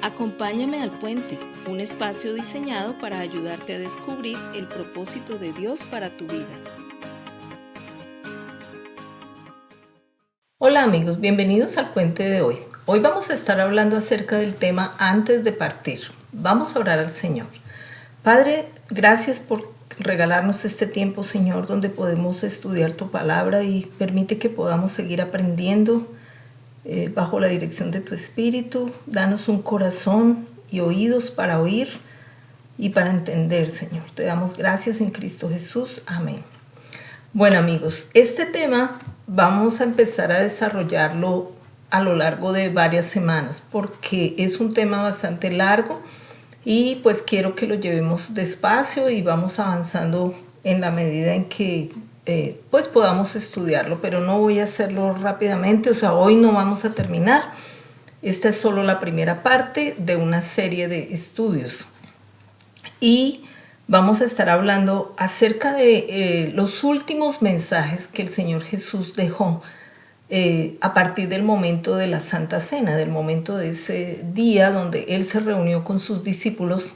Acompáñame al Puente, un espacio diseñado para ayudarte a descubrir el propósito de Dios para tu vida. Hola amigos, bienvenidos al Puente de hoy. Hoy vamos a estar hablando acerca del tema antes de partir. Vamos a orar al Señor. Padre, gracias por regalarnos este tiempo, Señor, donde podemos estudiar tu palabra y permite que podamos seguir aprendiendo bajo la dirección de tu Espíritu. Danos un corazón y oídos para oír y para entender, Señor. Te damos gracias en Cristo Jesús. Amén. Bueno amigos, este tema vamos a empezar a desarrollarlo a lo largo de varias semanas porque es un tema bastante largo y pues quiero que lo llevemos despacio y vamos avanzando en la medida en que pues podamos estudiarlo, pero no voy a hacerlo rápidamente, o sea, hoy no vamos a terminar. Esta es solo la primera parte de una serie de estudios y vamos a estar hablando acerca de los últimos mensajes que el Señor Jesús dejó a partir del momento de la Santa Cena, del momento de ese día donde Él se reunió con sus discípulos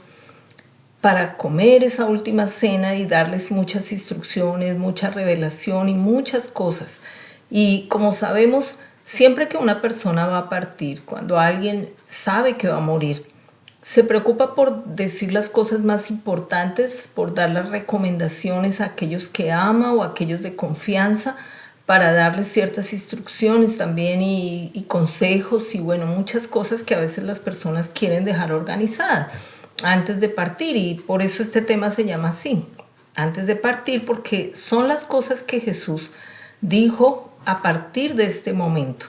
para comer esa última cena y darles muchas instrucciones, mucha revelación y muchas cosas. Y como sabemos, siempre que una persona va a partir, cuando alguien sabe que va a morir, se preocupa por decir las cosas más importantes, por dar las recomendaciones a aquellos que ama o a aquellos de confianza, para darles ciertas instrucciones también y consejos y bueno, muchas cosas que a veces las personas quieren dejar organizadas antes de partir, y por eso este tema se llama así, antes de partir, porque son las cosas que Jesús dijo a partir de este momento.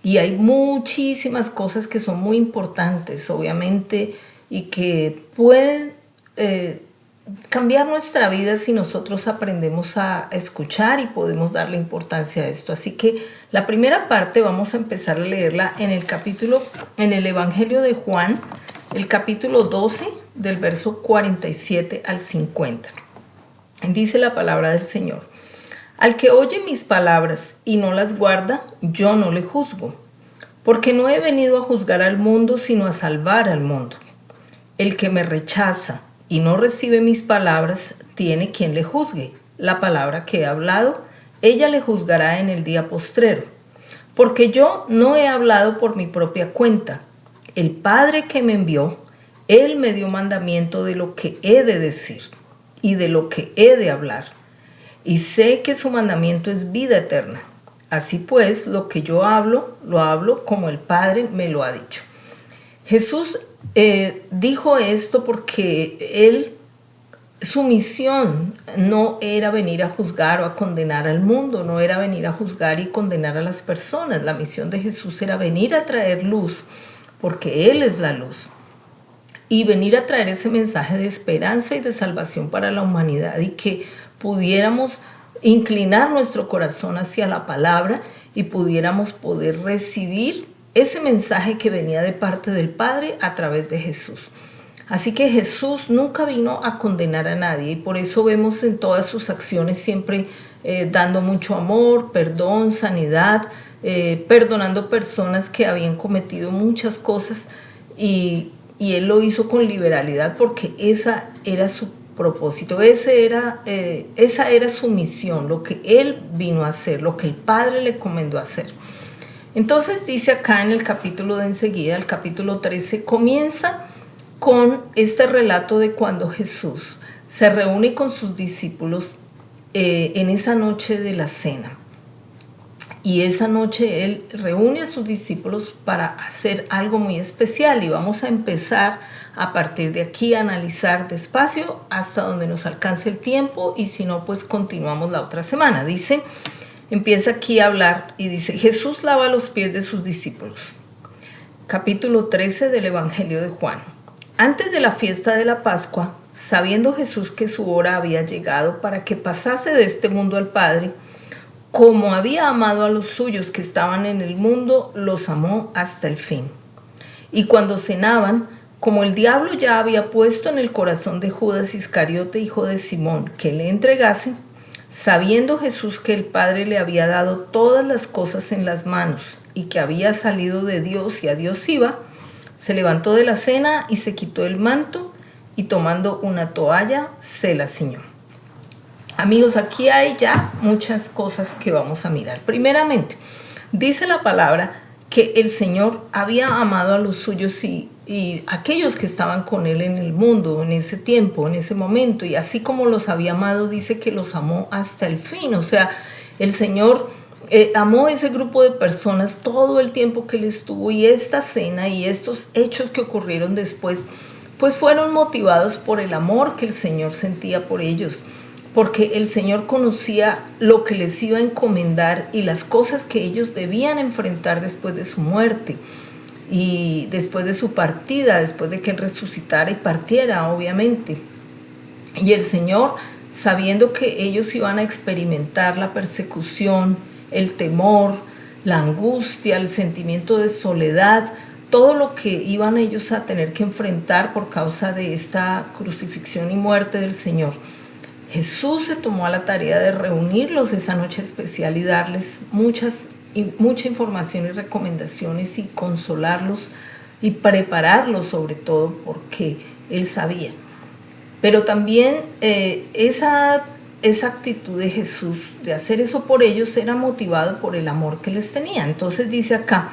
Y hay muchísimas cosas que son muy importantes, obviamente, y que pueden cambiar nuestra vida si nosotros aprendemos a escuchar y podemos darle importancia a esto. Así que la primera parte vamos a empezar a leerla en el Evangelio de Juan, el capítulo 12, del verso 47 al 50. Dice la palabra del Señor: Al que oye mis palabras y no las guarda, yo no le juzgo, porque no he venido a juzgar al mundo, sino a salvar al mundo. El que me rechaza y no recibe mis palabras, tiene quien le juzgue. La palabra que he hablado, ella le juzgará en el día postrero. Porque yo no he hablado por mi propia cuenta. El Padre que me envió, Él me dio mandamiento de lo que he de decir y de lo que he de hablar. Y sé que su mandamiento es vida eterna. Así pues, lo que yo hablo, lo hablo como el Padre me lo ha dicho. Jesús dijo esto porque su misión no era venir a juzgar o a condenar al mundo, no era venir a juzgar y condenar a las personas. La misión de Jesús era venir a traer luz, porque Él es la luz, y venir a traer ese mensaje de esperanza y de salvación para la humanidad, y que pudiéramos inclinar nuestro corazón hacia la palabra y pudiéramos poder recibir ese mensaje que venía de parte del Padre a través de Jesús. Así que Jesús nunca vino a condenar a nadie, y por eso vemos en todas sus acciones siempre dando mucho amor, perdón, sanidad, perdonando personas que habían cometido muchas cosas, y Él lo hizo con liberalidad porque esa era su propósito, esa era su misión, lo que Él vino a hacer, lo que el Padre le encomendó hacer. Entonces dice acá en el capítulo de enseguida, el capítulo 13, comienza con este relato de cuando Jesús se reúne con sus discípulos en esa noche de la cena. Y esa noche Él reúne a sus discípulos para hacer algo muy especial, y vamos a empezar a partir de aquí a analizar despacio hasta donde nos alcance el tiempo, y si no, pues continuamos la otra semana. Empieza aquí a hablar y dice: Jesús lava los pies de sus discípulos. Capítulo 13 del Evangelio de Juan. Antes de la fiesta de la Pascua, sabiendo Jesús que su hora había llegado para que pasase de este mundo al Padre, como había amado a los suyos que estaban en el mundo, los amó hasta el fin. Y cuando cenaban, como el diablo ya había puesto en el corazón de Judas Iscariote, hijo de Simón, que le entregase, sabiendo Jesús que el Padre le había dado todas las cosas en las manos y que había salido de Dios y a Dios iba, Se levantó de la cena y se quitó el manto y tomando una toalla se la ciñó. Amigos, aquí hay ya muchas cosas que vamos a mirar. Primeramente, dice la palabra que el Señor había amado a los suyos y aquellos que estaban con Él en el mundo, en ese tiempo, en ese momento. Y así como los había amado, dice que los amó hasta el fin. O sea, el Señor amó a ese grupo de personas todo el tiempo que Él estuvo. Y esta cena y estos hechos que ocurrieron después, pues fueron motivados por el amor que el Señor sentía por ellos. Porque el Señor conocía lo que les iba a encomendar y las cosas que ellos debían enfrentar después de su muerte y después de su partida, después de que Él resucitara y partiera, obviamente. Y el Señor, sabiendo que ellos iban a experimentar la persecución, el temor, la angustia, el sentimiento de soledad, todo lo que iban ellos a tener que enfrentar por causa de esta crucifixión y muerte del Señor, Jesús se tomó a la tarea de reunirlos esa noche especial y darles mucha información y recomendaciones y consolarlos y prepararlos sobre todo porque Él sabía. Pero también esa actitud de Jesús de hacer eso por ellos era motivado por el amor que les tenía. Entonces dice acá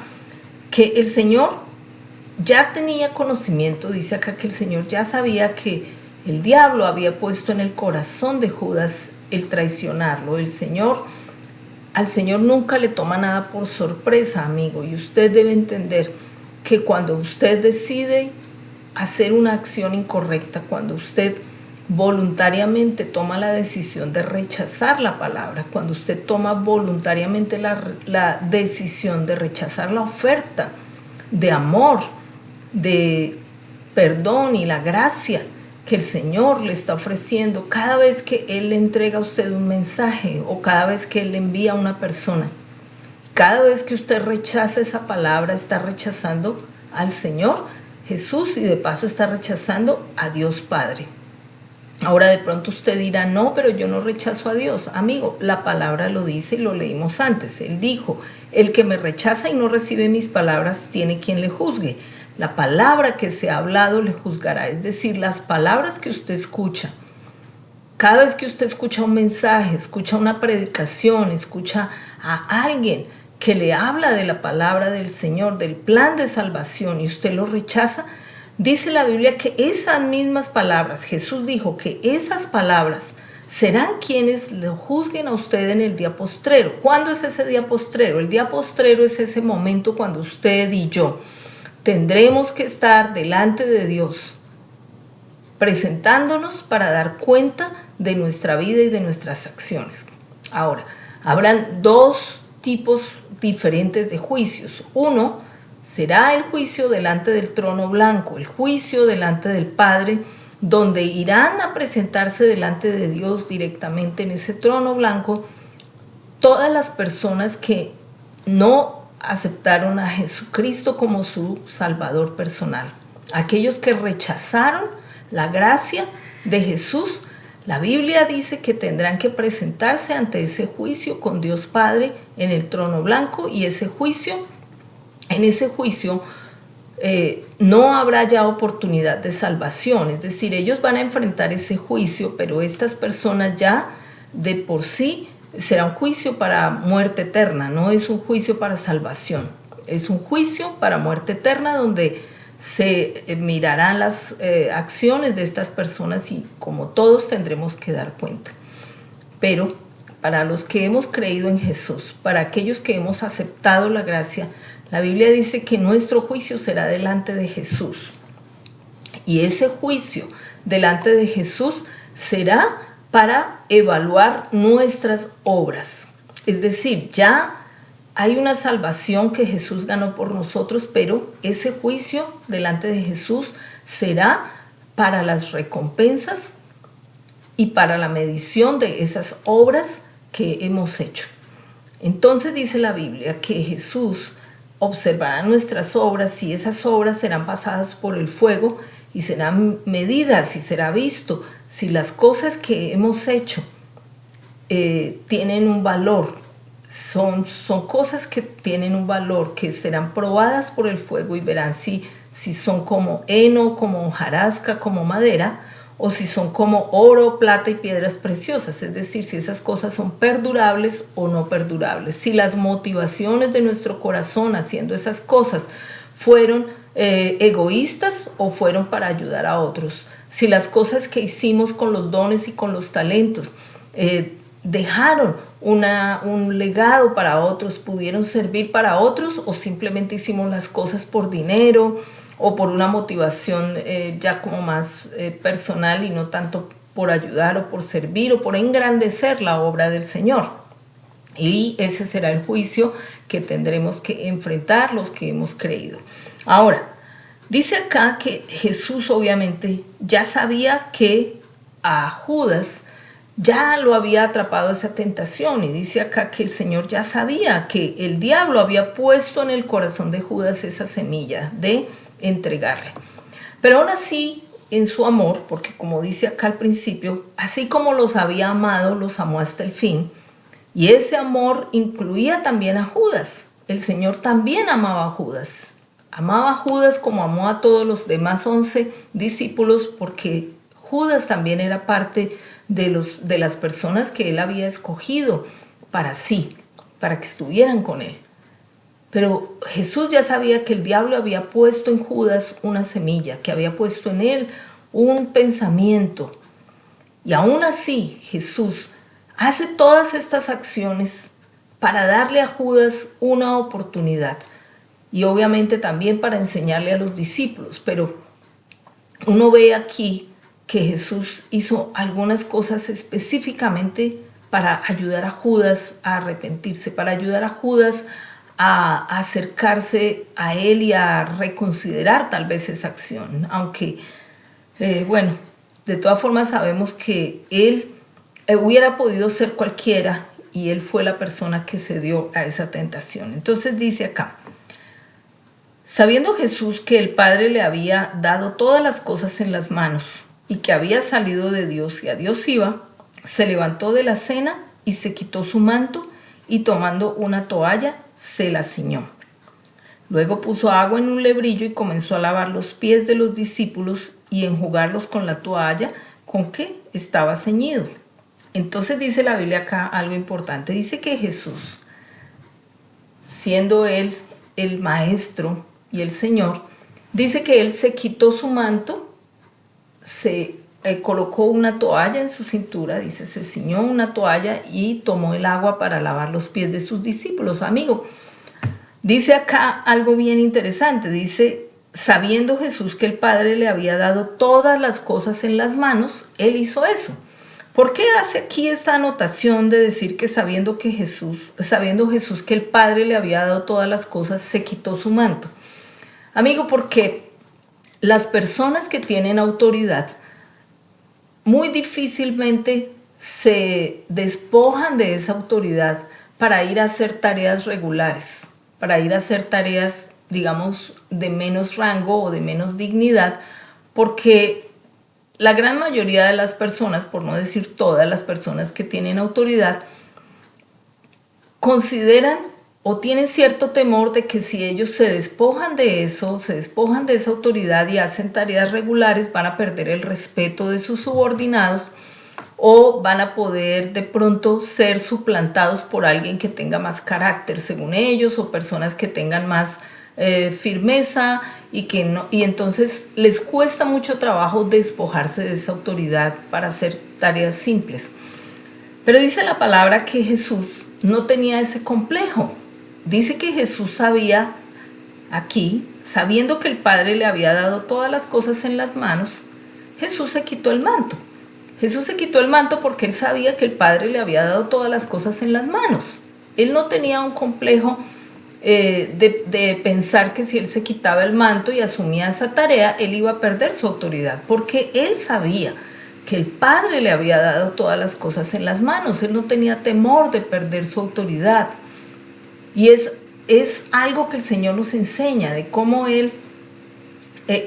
que el Señor ya tenía conocimiento, dice acá que el Señor ya sabía que el diablo había puesto en el corazón de Judas el traicionarlo. Al Señor nunca le toma nada por sorpresa, amigo. Y usted debe entender que cuando usted decide hacer una acción incorrecta, cuando usted voluntariamente toma la decisión de rechazar la palabra, cuando usted toma voluntariamente la decisión de rechazar la oferta de amor, de perdón y la gracia que el Señor le está ofreciendo cada vez que Él le entrega a usted un mensaje o cada vez que Él le envía a una persona. Cada vez que usted rechaza esa palabra, está rechazando al Señor Jesús y de paso está rechazando a Dios Padre. Ahora de pronto usted dirá, no, pero yo no rechazo a Dios. Amigo, la palabra lo dice y lo leímos antes. Él dijo, el que me rechaza y no recibe mis palabras tiene quien le juzgue. La palabra que se ha hablado le juzgará, es decir, las palabras que usted escucha. Cada vez que usted escucha un mensaje, escucha una predicación, escucha a alguien que le habla de la palabra del Señor, del plan de salvación y usted lo rechaza, dice la Biblia que esas mismas palabras, Jesús dijo que esas palabras serán quienes lo juzguen a usted en el día postrero. ¿Cuándo es ese día postrero? El día postrero es ese momento cuando usted y yo tendremos que estar delante de Dios, presentándonos para dar cuenta de nuestra vida y de nuestras acciones. Ahora, habrán dos tipos diferentes de juicios. Uno será el juicio delante del trono blanco, el juicio delante del Padre, donde irán a presentarse delante de Dios directamente en ese trono blanco todas las personas que no aceptaron a Jesucristo como su Salvador personal. Aquellos que rechazaron la gracia de Jesús, la Biblia dice que tendrán que presentarse ante ese juicio con Dios Padre en el trono blanco y en ese juicio no habrá ya oportunidad de salvación. Es decir, ellos van a enfrentar ese juicio, pero estas personas ya de por sí será un juicio para muerte eterna, no es un juicio para salvación, es un juicio para muerte eterna donde se mirarán las acciones de estas personas y como todos tendremos que dar cuenta. Pero para los que hemos creído en Jesús, para aquellos que hemos aceptado la gracia, la Biblia dice que nuestro juicio será delante de Jesús. Y ese juicio delante de Jesús será para evaluar nuestras obras. Es decir, ya hay una salvación que Jesús ganó por nosotros, pero ese juicio delante de Jesús será para las recompensas y para la medición de esas obras que hemos hecho. Entonces dice la Biblia que Jesús observará nuestras obras y esas obras serán pasadas por el fuego y serán medidas y será visto si las cosas que hemos hecho tienen un valor. Son cosas que tienen un valor, que serán probadas por el fuego y verán si si son como heno, como hojarasca, como madera, o si son como oro, plata y piedras preciosas, es decir, si esas cosas son perdurables o no perdurables, si las motivaciones de nuestro corazón haciendo esas cosas fueron egoístas o fueron para ayudar a otros, si las cosas que hicimos con los dones y con los talentos dejaron un legado para otros, pudieron servir para otros, o simplemente hicimos las cosas por dinero o por una motivación ya como más personal y no tanto por ayudar o por servir o por engrandecer la obra del Señor. Y ese será el juicio que tendremos que enfrentar los que hemos creído. Ahora, dice acá que Jesús obviamente ya sabía que a Judas ya lo había atrapado esa tentación, y dice acá que el Señor ya sabía que el diablo había puesto en el corazón de Judas esa semilla de entregarle. Pero aún así, en su amor, porque como dice acá al principio, así como los había amado, los amó hasta el fin, y ese amor incluía también a Judas. El Señor también amaba a Judas. Amaba a Judas como amó a todos los demás 11 discípulos, porque Judas también era parte de las personas que él había escogido para sí, para que estuvieran con él. Pero Jesús ya sabía que el diablo había puesto en Judas una semilla, que había puesto en él un pensamiento. Y aún así Jesús hace todas estas acciones para darle a Judas una oportunidad. Y obviamente también para enseñarle a los discípulos. Pero uno ve aquí que Jesús hizo algunas cosas específicamente para ayudar a Judas a arrepentirse, para ayudar a Judas a acercarse a él y a reconsiderar tal vez esa acción. Aunque, bueno, de todas formas sabemos que él hubiera podido ser cualquiera y él fue la persona que cedió a esa tentación. Entonces dice acá: sabiendo Jesús que el Padre le había dado todas las cosas en las manos y que había salido de Dios y a Dios iba, se levantó de la cena y se quitó su manto y tomando una toalla se la ciñó. Luego puso agua en un lebrillo y comenzó a lavar los pies de los discípulos y enjugarlos con la toalla con que estaba ceñido. Entonces dice la Biblia acá algo importante. Dice que Jesús, siendo él el maestro y el Señor, dice que él se quitó su manto, se colocó una toalla en su cintura, dice, se ciñó una toalla y tomó el agua para lavar los pies de sus discípulos. Amigo, dice acá algo bien interesante. Dice, sabiendo Jesús que el Padre le había dado todas las cosas en las manos, él hizo eso. ¿Por qué hace aquí esta anotación de decir que sabiendo Jesús que el Padre le había dado todas las cosas, se quitó su manto? Amigo, porque las personas que tienen autoridad muy difícilmente se despojan de esa autoridad para ir a hacer tareas regulares, para ir a hacer tareas, digamos, de menos rango o de menos dignidad, porque la gran mayoría de las personas, por no decir todas las personas que tienen autoridad, consideran o tienen cierto temor de que si ellos se despojan de eso, se despojan de esa autoridad y hacen tareas regulares, van a perder el respeto de sus subordinados o van a poder de pronto ser suplantados por alguien que tenga más carácter según ellos, o personas que tengan más firmeza y entonces les cuesta mucho trabajo despojarse de esa autoridad para hacer tareas simples. Pero dice la palabra que Jesús no tenía ese complejo. Dice que Jesús sabía aquí, sabiendo que el Padre le había dado todas las cosas en las manos, Jesús se quitó el manto. Jesús se quitó el manto porque él sabía que el Padre le había dado todas las cosas en las manos. Él no tenía un complejo de pensar que si él se quitaba el manto y asumía esa tarea, él iba a perder su autoridad, porque él sabía que el Padre le había dado todas las cosas en las manos. Él no tenía temor de perder su autoridad. Y es algo que el Señor nos enseña, de cómo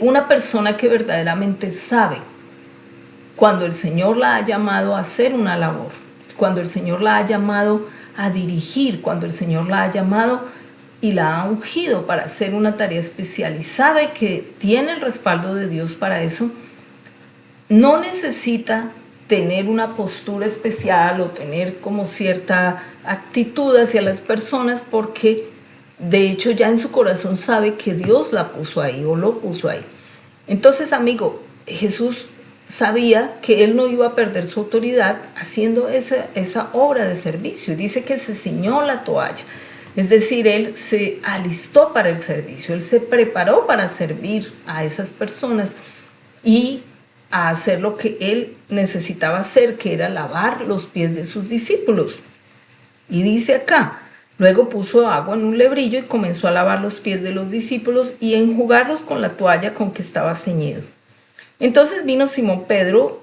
una persona que verdaderamente sabe cuando el Señor la ha llamado a hacer una labor, cuando el Señor la ha llamado a dirigir, cuando el Señor la ha llamado y la ha ungido para hacer una tarea especial y sabe que tiene el respaldo de Dios para eso, no necesita tener una postura especial o tener como cierta actitud hacia las personas, porque de hecho ya en su corazón sabe que Dios la puso ahí o lo puso ahí. Entonces, amigo, Jesús sabía que él no iba a perder su autoridad haciendo esa obra de servicio. Y dice que se ciñó la toalla. Es decir, él se alistó para el servicio, él se preparó para servir a esas personas y a hacer lo que él necesitaba hacer, que era lavar los pies de sus discípulos. Y dice acá, luego puso agua en un lebrillo y comenzó a lavar los pies de los discípulos y a enjugarlos con la toalla con que estaba ceñido. Entonces vino Simón Pedro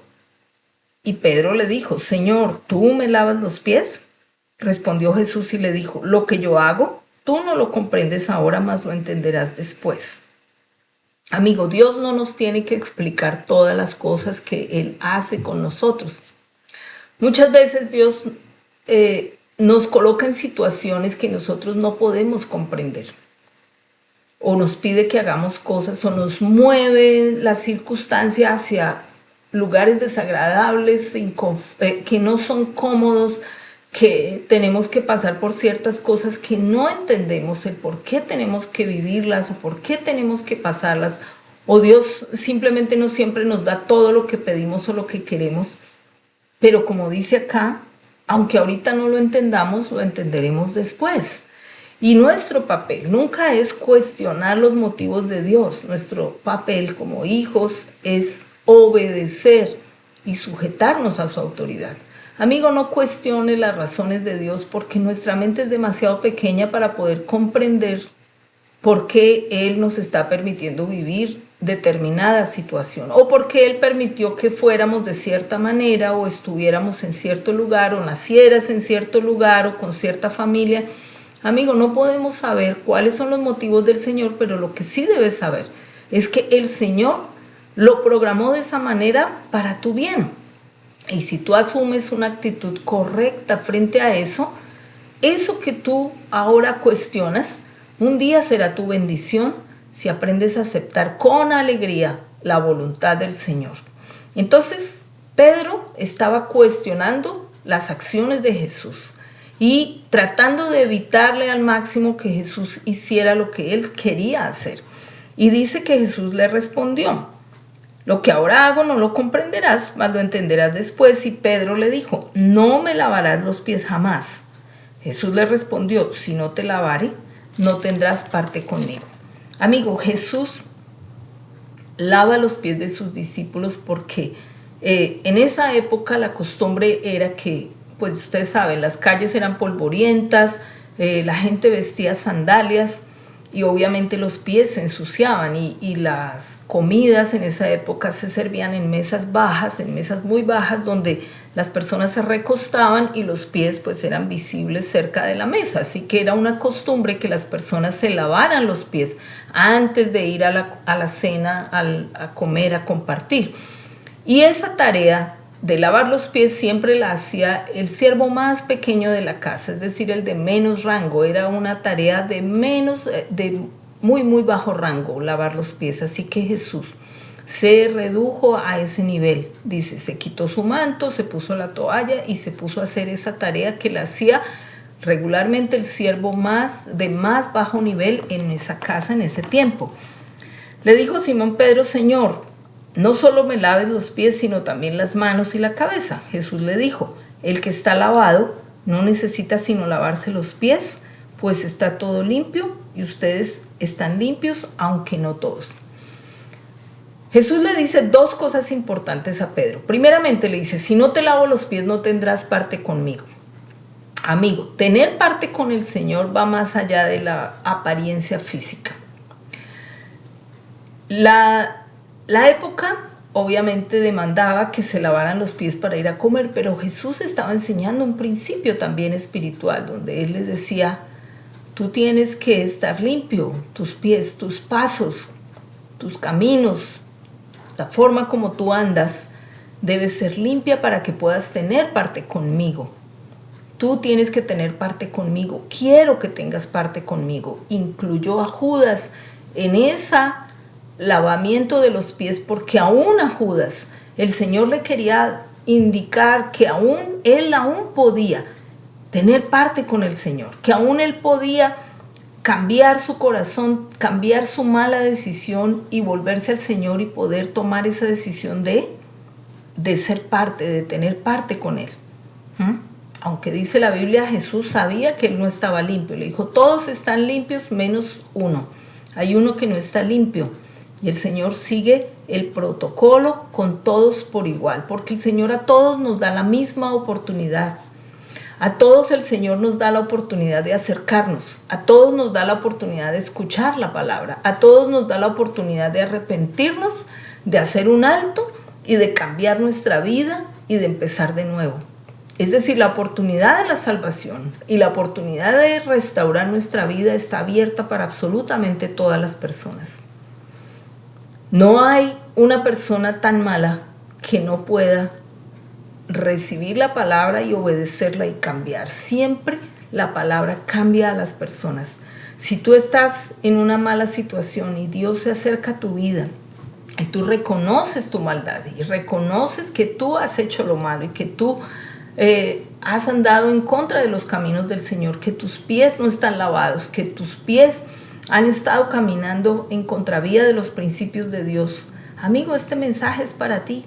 y Pedro le dijo, Señor, ¿tú me lavas los pies? Respondió Jesús y le dijo, lo que yo hago, tú no lo comprendes ahora, mas lo entenderás después. Amigo, Dios no nos tiene que explicar todas las cosas que Él hace con nosotros. Muchas veces Dios nos coloca en situaciones que nosotros no podemos comprender. O nos pide que hagamos cosas, o nos mueve la circunstancia hacia lugares desagradables, que no son cómodos, que tenemos que pasar por ciertas cosas que no entendemos el por qué tenemos que vivirlas o por qué tenemos que pasarlas. O Dios simplemente no siempre nos da todo lo que pedimos o lo que queremos. Pero como dice acá, aunque ahorita no lo entendamos, lo entenderemos después. Y nuestro papel nunca es cuestionar los motivos de Dios. Nuestro papel como hijos es obedecer y sujetarnos a su autoridad. Amigo, no cuestione las razones de Dios, porque nuestra mente es demasiado pequeña para poder comprender por qué Él nos está permitiendo vivir determinada situación, o por qué Él permitió que fuéramos de cierta manera, o estuviéramos en cierto lugar, o nacieras en cierto lugar, o con cierta familia. Amigo, no podemos saber cuáles son los motivos del Señor, pero lo que sí debes saber es que el Señor lo programó de esa manera para tu bien. Y si tú asumes una actitud correcta frente a eso que tú ahora cuestionas, un día será tu bendición si aprendes a aceptar con alegría la voluntad del Señor. Entonces, Pedro estaba cuestionando las acciones de Jesús y tratando de evitarle al máximo que Jesús hiciera lo que él quería hacer. Y dice que Jesús le respondió, lo que ahora hago no lo comprenderás, mas lo entenderás después. Y Pedro le dijo, no me lavarás los pies jamás. Jesús le respondió, si no te lavare, no tendrás parte conmigo. Amigo, Jesús lava los pies de sus discípulos porque en esa época la costumbre era que, pues ustedes saben, las calles eran polvorientas, la gente vestía sandalias, y obviamente los pies se ensuciaban y las comidas en esa época se servían en mesas bajas, en mesas muy bajas, donde las personas se recostaban y los pies pues eran visibles cerca de la mesa. Así que era una costumbre que las personas se lavaran los pies antes de ir a la cena, a comer, a compartir. Y esa tarea de lavar los pies siempre la hacía el siervo más pequeño de la casa, es decir, el de menos rango. Era una tarea de muy bajo rango, lavar los pies. Así que Jesús se redujo a ese nivel. Dice, se quitó su manto, se puso la toalla y se puso a hacer esa tarea que la hacía regularmente el siervo de más bajo nivel en esa casa en ese tiempo. Le dijo Simón Pedro, Señor, no solo me laves los pies, sino también las manos y la cabeza. Jesús le dijo, el que está lavado no necesita sino lavarse los pies, pues está todo limpio y ustedes están limpios, aunque no todos. Jesús le dice dos cosas importantes a Pedro. Primeramente le dice, si no te lavo los pies no tendrás parte conmigo. Amigo, tener parte con el Señor va más allá de la apariencia física. La época obviamente demandaba que se lavaran los pies para ir a comer, pero Jesús estaba enseñando un principio también espiritual, donde Él les decía, tú tienes que estar limpio, tus pies, tus pasos, tus caminos, la forma como tú andas debe ser limpia para que puedas tener parte conmigo. tú tienes que tener parte conmigo, quiero que tengas parte conmigo. Incluyó a Judas en ese lavamiento de los pies, porque aún a Judas el Señor le quería indicar que él aún podía tener parte con el Señor, que aún él podía cambiar su corazón, cambiar su mala decisión y volverse al Señor y poder tomar esa decisión de ser parte, de tener parte con Él. Aunque dice la Biblia, Jesús sabía que Él no estaba limpio. Le dijo, todos están limpios menos uno. Hay uno que no está limpio. Y el Señor sigue el protocolo con todos por igual, porque el Señor a todos nos da la misma oportunidad. A todos el Señor nos da la oportunidad de acercarnos, a todos nos da la oportunidad de escuchar la palabra, a todos nos da la oportunidad de arrepentirnos, de hacer un alto y de cambiar nuestra vida y de empezar de nuevo. Es decir, la oportunidad de la salvación y la oportunidad de restaurar nuestra vida está abierta para absolutamente todas las personas. No hay una persona tan mala que no pueda recibir la palabra y obedecerla y cambiar. Siempre la palabra cambia a las personas. Si tú estás en una mala situación y Dios se acerca a tu vida y tú reconoces tu maldad y reconoces que tú has hecho lo malo y que tú has andado en contra de los caminos del Señor, que tus pies no están lavados, que tus pies han estado caminando en contravía de los principios de Dios. Amigo, este mensaje es para ti.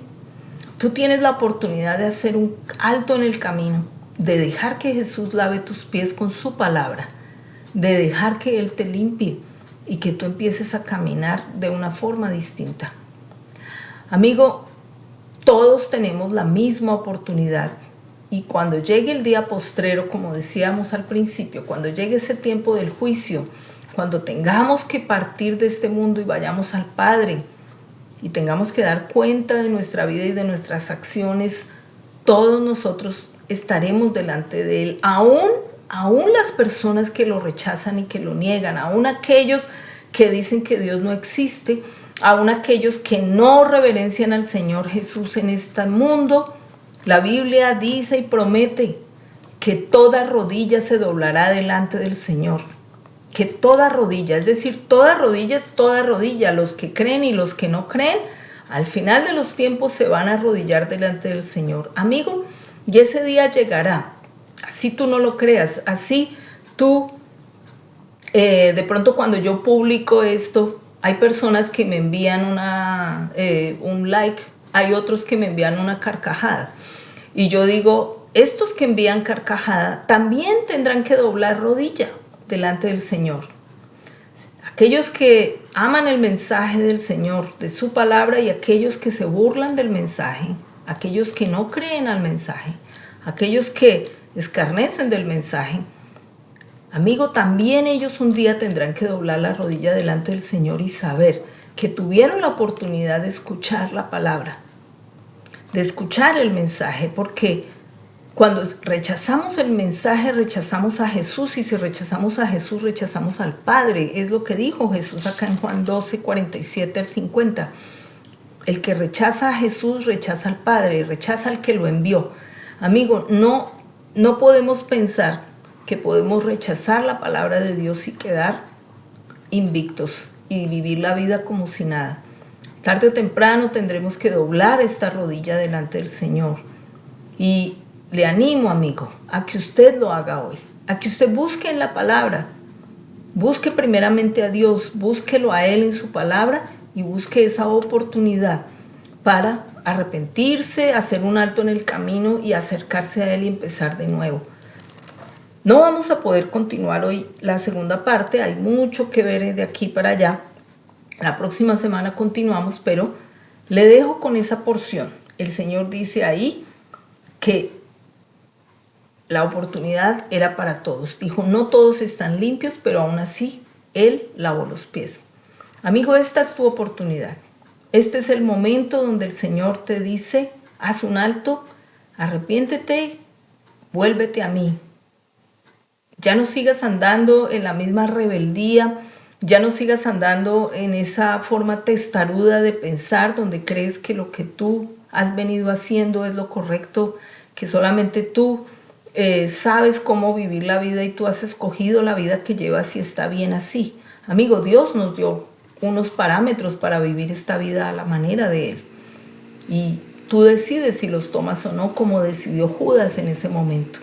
Tú tienes la oportunidad de hacer un alto en el camino, de dejar que Jesús lave tus pies con su palabra, de dejar que Él te limpie y que tú empieces a caminar de una forma distinta. Amigo, todos tenemos la misma oportunidad y cuando llegue el día postrero, como decíamos al principio, cuando llegue ese tiempo del juicio, cuando tengamos que partir de este mundo y vayamos al Padre, y tengamos que dar cuenta de nuestra vida y de nuestras acciones, todos nosotros estaremos delante de Él, aún las personas que lo rechazan y que lo niegan, aún aquellos que dicen que Dios no existe, aún aquellos que no reverencian al Señor Jesús en este mundo. La Biblia dice y promete que toda rodilla se doblará delante del Señor. Que toda rodilla, es decir, toda rodilla es toda rodilla, los que creen y los que no creen, al final de los tiempos se van a arrodillar delante del Señor. Amigo, y ese día llegará, así tú no lo creas, así tú, de pronto cuando yo publico esto, hay personas que me envían un like, hay otros que me envían una carcajada, y yo digo, estos que envían carcajada también tendrán que doblar rodilla delante del Señor. Aquellos que aman el mensaje del Señor, de su palabra, y aquellos que se burlan del mensaje, aquellos que no creen al mensaje, aquellos que escarnecen del mensaje, amigo, también ellos un día tendrán que doblar la rodilla delante del Señor y saber que tuvieron la oportunidad de escuchar la palabra, de escuchar el mensaje, porque cuando rechazamos el mensaje, rechazamos a Jesús, y si rechazamos a Jesús, rechazamos al Padre. Es lo que dijo Jesús acá en Juan 12, 47 al 50. El que rechaza a Jesús, rechaza al Padre, rechaza al que lo envió. Amigo, no podemos pensar que podemos rechazar la palabra de Dios y quedar invictos y vivir la vida como si nada. Tarde o temprano tendremos que doblar esta rodilla delante del Señor. Y le animo, amigo, a que usted lo haga hoy, a que usted busque en la palabra, busque primeramente a Dios, búsquelo a Él en su palabra y busque esa oportunidad para arrepentirse, hacer un alto en el camino y acercarse a Él y empezar de nuevo. No vamos a poder continuar hoy la segunda parte, hay mucho que ver de aquí para allá. La próxima semana continuamos, pero le dejo con esa porción. El Señor dice ahí que la oportunidad era para todos. Dijo, no todos están limpios, pero aún así Él lavó los pies. Amigo, esta es tu oportunidad. Este es el momento donde el Señor te dice, haz un alto, arrepiéntete, vuélvete a mí. Ya no sigas andando en la misma rebeldía, ya no sigas andando en esa forma testaruda de pensar donde crees que lo que tú has venido haciendo es lo correcto, que solamente tú sabes cómo vivir la vida y tú has escogido la vida que llevas y está bien así. Amigo, Dios nos dio unos parámetros para vivir esta vida a la manera de Él. Y tú decides si los tomas o no, como decidió Judas en ese momento.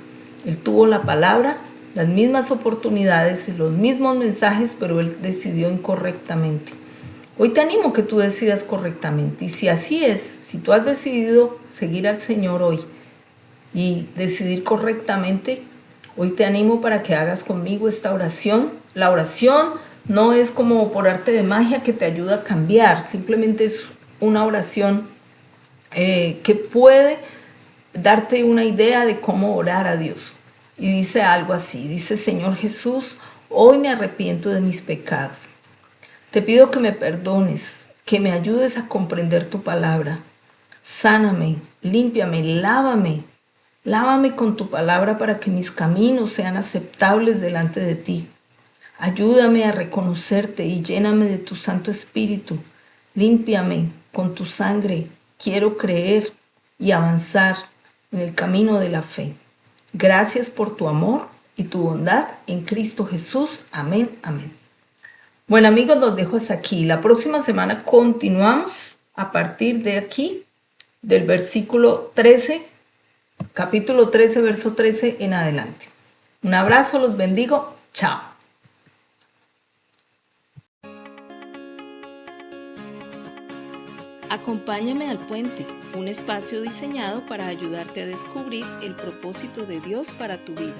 Él tuvo la palabra, las mismas oportunidades y los mismos mensajes, pero él decidió incorrectamente. Hoy te animo a que tú decidas correctamente. Y si así es, si tú has decidido seguir al Señor hoy y decidir correctamente, hoy te animo para que hagas conmigo esta oración. La oración no es como por arte de magia que te ayuda a cambiar, simplemente es una oración que puede darte una idea de cómo orar a Dios. Y dice algo así, dice: Señor Jesús, hoy me arrepiento de mis pecados. Te pido que me perdones, que me ayudes a comprender tu palabra. Sáname, límpiame, lávame. Lávame con tu palabra para que mis caminos sean aceptables delante de ti. Ayúdame a reconocerte y lléname de tu Santo Espíritu. Límpiame con tu sangre. Quiero creer y avanzar en el camino de la fe. Gracias por tu amor y tu bondad en Cristo Jesús. Amén, amén. Bueno, amigos, los dejo hasta aquí. La próxima semana continuamos a partir de aquí, del versículo 13, capítulo 13, verso 13 en adelante. Un abrazo, los bendigo. Chao. Acompáñame al puente, un espacio diseñado para ayudarte a descubrir el propósito de Dios para tu vida.